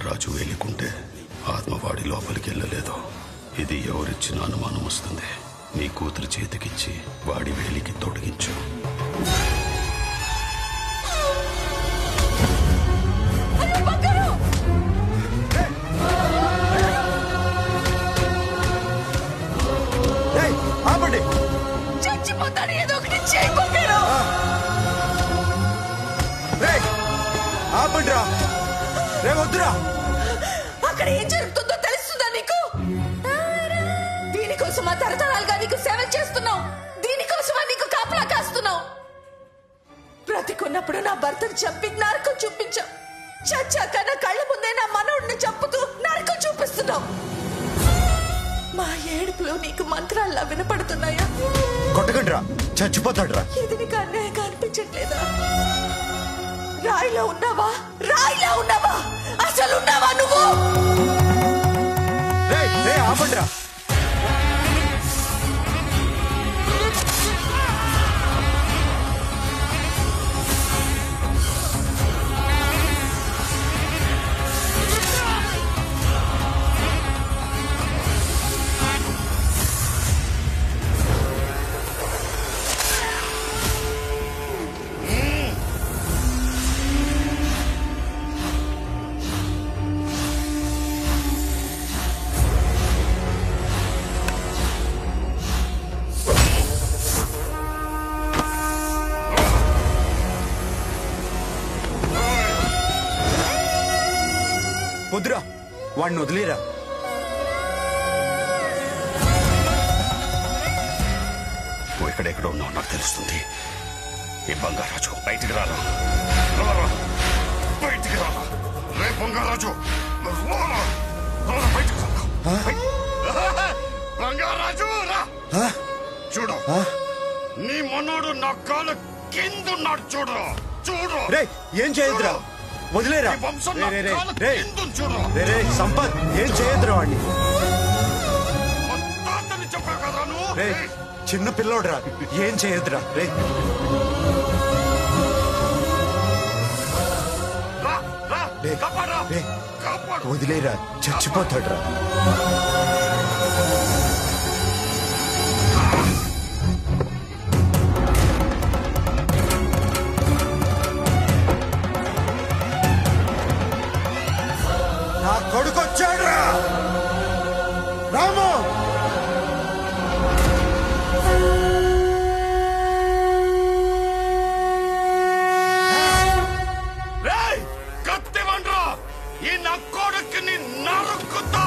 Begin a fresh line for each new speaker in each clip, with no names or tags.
రాజు వేలికుంటే ఆత్మవాడి లోపలికి వెళ్ళలేదు. ఇది ఎవరిచ్చిన అనుమానం వస్తుంది. నీ కూతురు చేతికిచ్చి వాడి వేలికి తొడిగించు.
చచ్చిపోతాను, ఏదో ఒకటి చేయబోయారు.
ఆపండిరా, వద్దురా.
అక్కడ ఏం జరుగుతుందో తెలుస్తుందా నీకు? దీనికోసమా తరతరాలుగా నీకు సేవ చేస్తున్నావు? దీనికోసమా నీకు కాపలా కాస్తున్నావు? బ్రతికున్నప్పుడు నా భర్తను చంపి నరకం చూపించావు. చచ్చాక నా కళ్ళ ముందే నా మనవుడిని చంపుతూ నరకం చూపిస్తున్నావు. మా ఏడుపులో నీకు మంత్రాల్లా వినపడుతున్నాయా?
కొట్టకండిరా, చచ్చిపోతాడురా.
ఇది నీకు అన్యాయంగా అనిపించట్లేదా? రాయిలో ఉన్నావా? రాయిలో ఉన్నావా? అసలు ఉన్నావా నువ్వు?
ఆపండిరా. వద్దురా, వాడిని వదిలేరా.
నువ్వు ఎక్కడెక్కడ ఉన్నావు నాకు తెలుస్తుంది. ఈ బంగారాజు బయటికి రారా, బయటికి రారా. రే బంగారాజు, బయటికి రా. బంగారాజు రా. చూడు, నీ మనోడు నా కాళ్ళ కిందున్నాడు. చూడు చూడు.
రే ఏం చేయొద్దురా, వదిలేరా. సంపత్ ఏం చేయొద్దురా వాడిని. రే చిన్న పిల్లోడురా, ఏం చేయొద్దురా. రే వదిలేరా, చచ్చిపోతాడురా. నా కొడుకు వచ్చాడురా రాము.
కత్తివండ్రా, ఈ నా కొడుకుని నరుకుతా.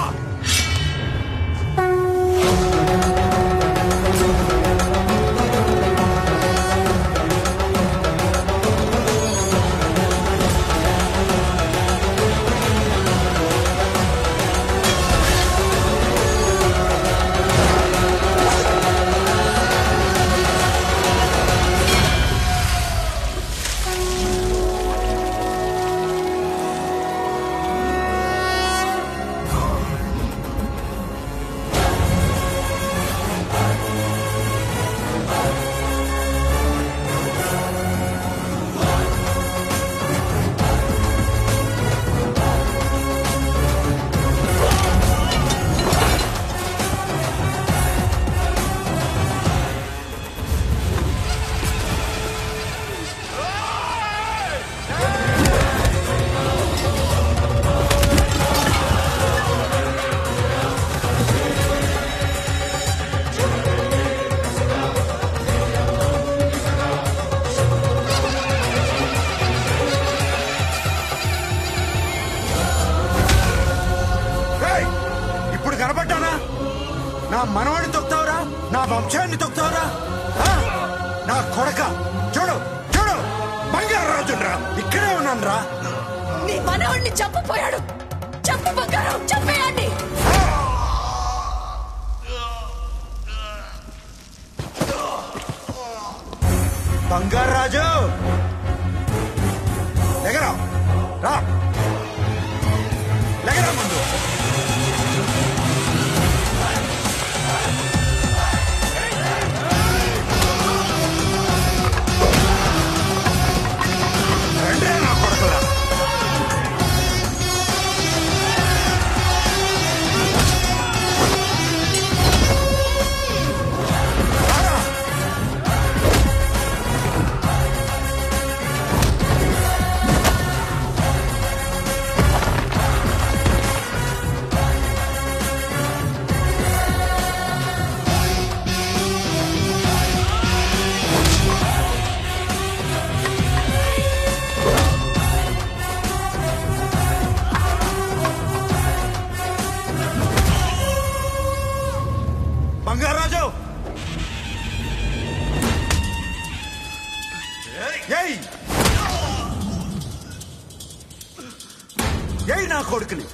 నా మనవాడిని తొక్తావురా, నా వంశాన్ని తొక్తావురా. నా కొడక చూడు చూడు, బంగారాజురా, ఇక్కడే ఉన్నాను రా.
నీ మనవాడిని చంపపోయాడు. చంపు బంగారం, చంపేయండి.
బంగారాజు లెగరా, రా లెగరా ముందు. ఏయ్ నా కొడుకుని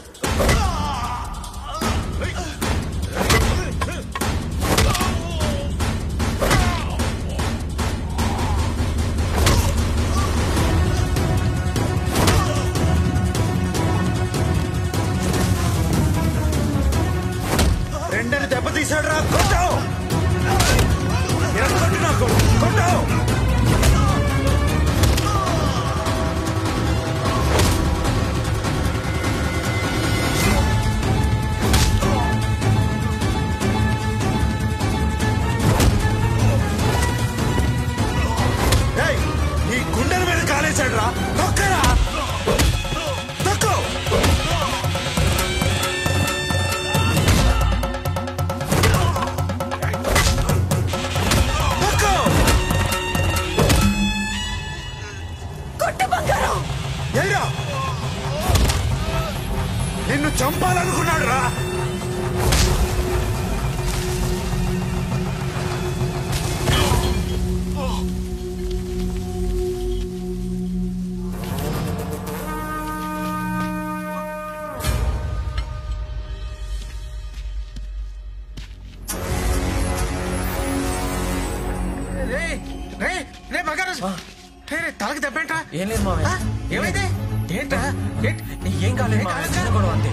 రెండని దెబ్బతీశాడు రా కొట్టావు నా కొడుకు కొట్టావు నీ గుండెల మీద కాలేశాడు రా తొక్కరా తొక్కు నిన్ను చంపాలనుకున్నాడు రా తలకి దెబ్బేంట్రా
ఏం లేదు మావయ్య
ఏమైంది
ఏంట్రా ఏం కాలేదు గొడవ అంతే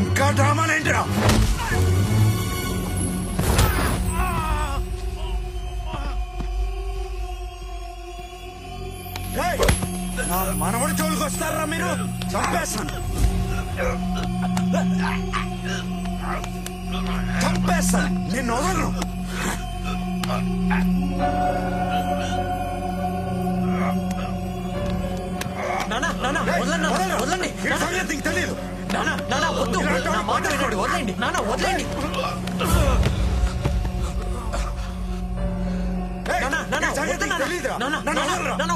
ఇంకా డ్రామాలేంటిరా నా మనవడి జోలికి వస్తారా మీరు చంపేస్తాను చంపేస్తాను నేను వదలను
వదలండి
తెలియదు
వద్దు వదలండి నాన్న వదలండి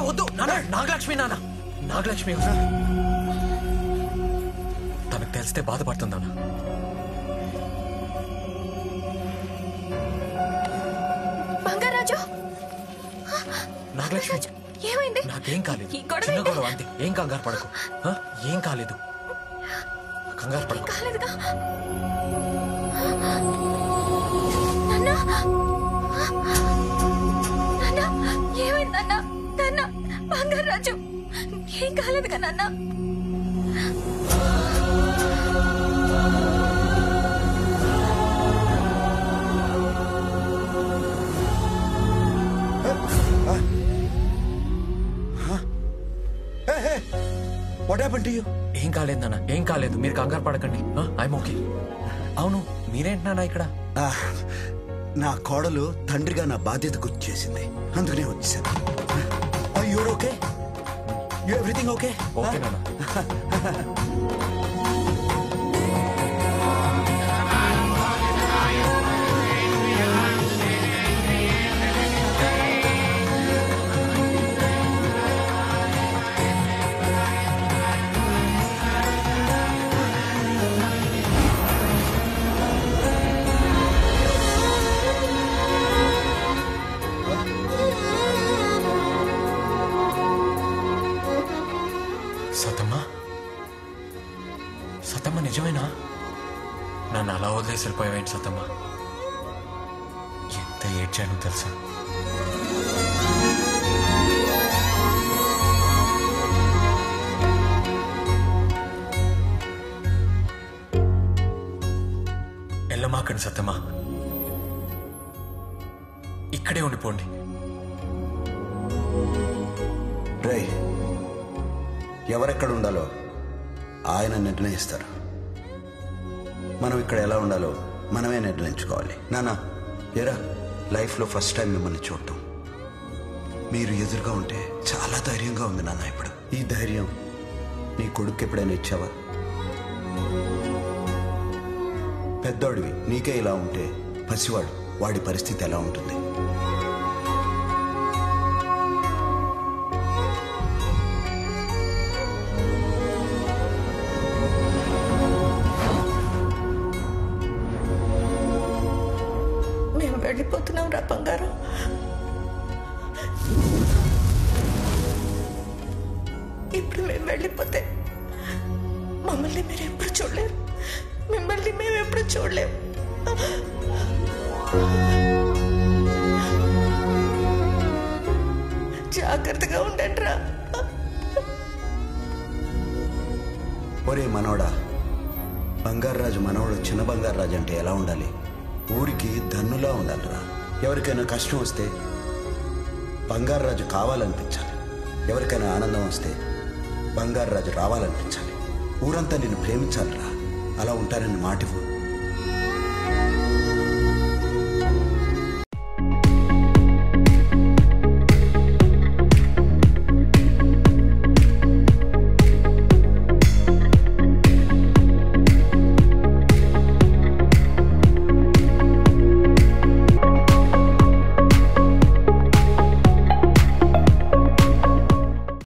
వద్దు నాగలక్ష్మి నాగలక్ష్మి తనకు తెలిస్తే బాధపడుతుందా
బంగారాజు
నాగలక్ష్మి
ఏమైంది
నాకేం కాలేదు చిన్న గొడవ అంతే ఏం కంగారు పడకు ఏం కాలేదు కంగారు పడకు
కాలేదుగా ఏమైందన్నా నాన్న బంగారాజు ఏం కాలేదుగా నాన్న
What happened to you?
ఏం కాలేదు నాన్న ఏం కాలేదు మీరు కంగారు పడకండి ఐఎమ్ ఓకే అవును మీరేంటి నాన్న ఇక్కడ
నా కోడలు తండ్రిగా నా బాధ్యత గుర్తు చేసింది అందుకనే వచ్చేసాను you're okay you everything okay
okay నాన్న సతమ్మ నిజమేనా నన్ను అలా వదిలేసి వెళ్ళిపోయావేంటి సతమ్మ ఎంత ఏడ్చాను తెలుసా ఎల్లమాకండి సతమ్మ ఇక్కడే ఉండిపోండి
రేయ్ ఎవరెక్కడ ఉండాలో ఆయన నిర్ణయిస్తారు మనం ఇక్కడ ఎలా ఉండాలో మనమే నిర్ణయించుకోవాలి నాన్న ఎరా లైఫ్లో ఫస్ట్ టైం మిమ్మల్ని చూడటం మీరు ఎదురుగా ఉంటే చాలా ధైర్యంగా ఉంది నాన్న ఇప్పుడు ఈ ధైర్యం నీ కొడుకు ఎప్పుడైనా ఇచ్చావా పెద్దోడివి నీకే ఇలా ఉంటే పసివాడు వాడి పరిస్థితి ఎలా ఉంటుంది
వెళ్ళిపోతున్నాం రా బంగారం ఇప్పుడు మేము వెళ్ళిపోతే మమ్మల్ని మీరు ఎప్పుడు చూడలేరు, మిమ్మల్ని మేము ఎప్పుడు చూడలేము. జాగ్రత్తగా ఉండండి రా.
ఒరే మనోడా, బంగారాజు మనవడు చిన్న బంగారాజు అంటే ఎలా ఉండాలి? ఊరికి ధన్నులా ఉండాలిరా. ఎవరికైనా కష్టం వస్తే బంగారాజు కావాలనిపించాలి, ఎవరికైనా ఆనందం వస్తే బంగారాజు రావాలనిపించాలి. ఊరంతా నిన్ను ప్రేమించాలిరా. అలా ఉంటానని మాటివ్వు.